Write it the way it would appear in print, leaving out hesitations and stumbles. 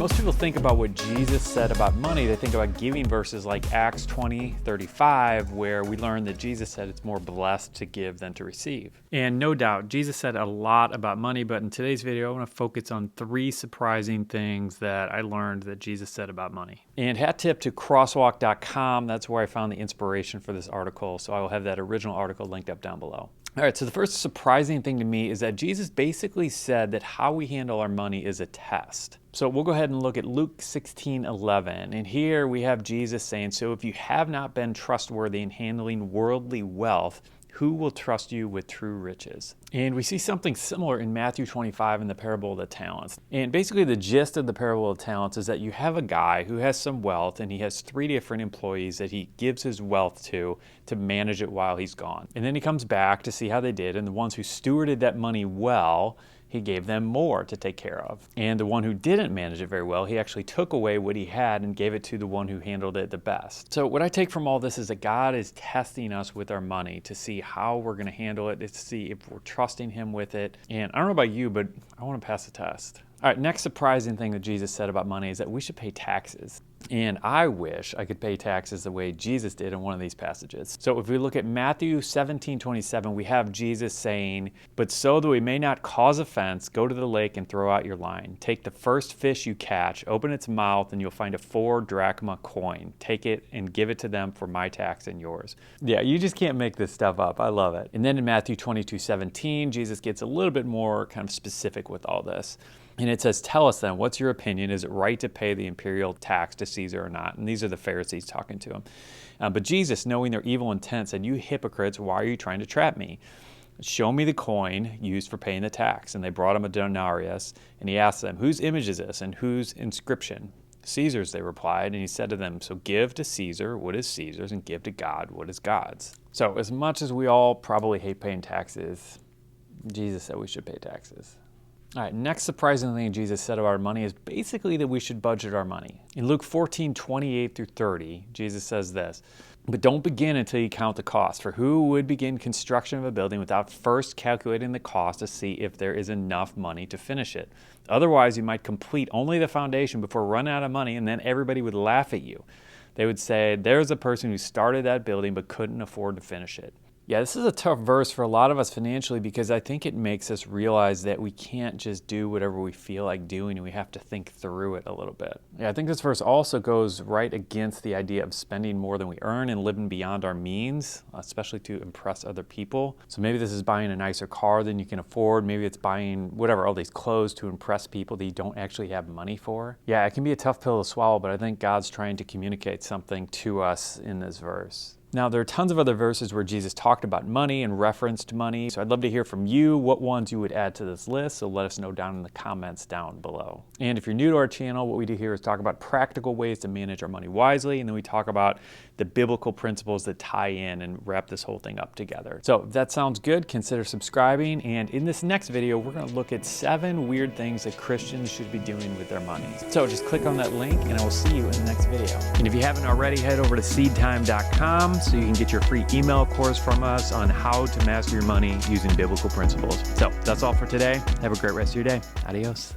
most people think about what Jesus said about money, they think about giving verses like Acts 20:35, where we learn that Jesus said it's more blessed to give than to receive. And no doubt, Jesus said a lot about money, but in today's video, I want to focus on 3 surprising things that I learned that Jesus said about money. And hat tip to crosswalk.com, that's where I found the inspiration for this article, so I will have that original article linked up down below. All right, so the first surprising thing to me is that Jesus basically said that how we handle our money is a test. So we'll go ahead and look at Luke 16:11, and here we have Jesus saying, so if you have not been trustworthy in handling worldly wealth, who will trust you with true riches? And we see something similar in Matthew 25 in the parable of the talents. And basically the gist of the parable of the talents is that you have a guy who has some wealth and he has 3 different employees that he gives his wealth to manage it while he's gone. And then he comes back to see how they did, and the ones who stewarded that money well, he gave them more to take care of. And the one who didn't manage it very well, he actually took away what he had and gave it to the one who handled it the best. So what I take from all this is that God is testing us with our money to see how we're going to handle it, to see if we're trusting him with it. And I don't know about you, but I want to pass the test. All right, next surprising thing that Jesus said about money is that we should pay taxes. And I wish I could pay taxes the way Jesus did in one of these passages. So if we look at Matthew 17:27, we have Jesus saying, but so that we may not cause offense, go to the lake and throw out your line. Take the first fish you catch, open its mouth, and you'll find a 4 drachma coin. Take it and give it to them for my tax and yours. Yeah, you just can't make this stuff up. I love it. And then in Matthew 22:17, Jesus gets a little bit more kind of specific with all this. And it says, tell us then, what's your opinion? Is it right to pay the imperial tax to Caesar or not? And these are the Pharisees talking to him. But Jesus, knowing their evil intent, said, you hypocrites, why are you trying to trap me? Show me the coin used for paying the tax. And they brought him a denarius, and he asked them, whose image is this and whose inscription? Caesar's, they replied. And he said to them, so give to Caesar what is Caesar's, and give to God what is God's. So as much as we all probably hate paying taxes, Jesus said we should pay taxes. All right, next surprising thing Jesus said about our money is basically that we should budget our money. In Luke 14:28-30, Jesus says this, but don't begin until you count the cost, for who would begin construction of a building without first calculating the cost to see if there is enough money to finish it? Otherwise, you might complete only the foundation before running out of money, and then everybody would laugh at you. They would say, there's a person who started that building but couldn't afford to finish it. Yeah, this is a tough verse for a lot of us financially because I think it makes us realize that we can't just do whatever we feel like doing, and we have to think through it a little bit. Yeah, I think this verse also goes right against the idea of spending more than we earn and living beyond our means, especially to impress other people. So maybe this is buying a nicer car than you can afford. Maybe it's buying whatever, all these clothes to impress people that you don't actually have money for. Yeah, it can be a tough pill to swallow, but I think God's trying to communicate something to us in this verse. Now, there are tons of other verses where Jesus talked about money and referenced money, so I'd love to hear from you what ones you would add to this list, so let us know down in the comments down below. And if you're new to our channel, what we do here is talk about practical ways to manage our money wisely, and then we talk about the biblical principles that tie in and wrap this whole thing up together. So if that sounds good, consider subscribing, and in this next video, we're going to look at 7 weird things that Christians should be doing with their money. So just click on that link, and I will see you in the next video. And if you haven't already, head over to SeedTime.com so you can get your free email course from us on how to master your money using biblical principles. So that's all for today. Have a great rest of your day. Adios.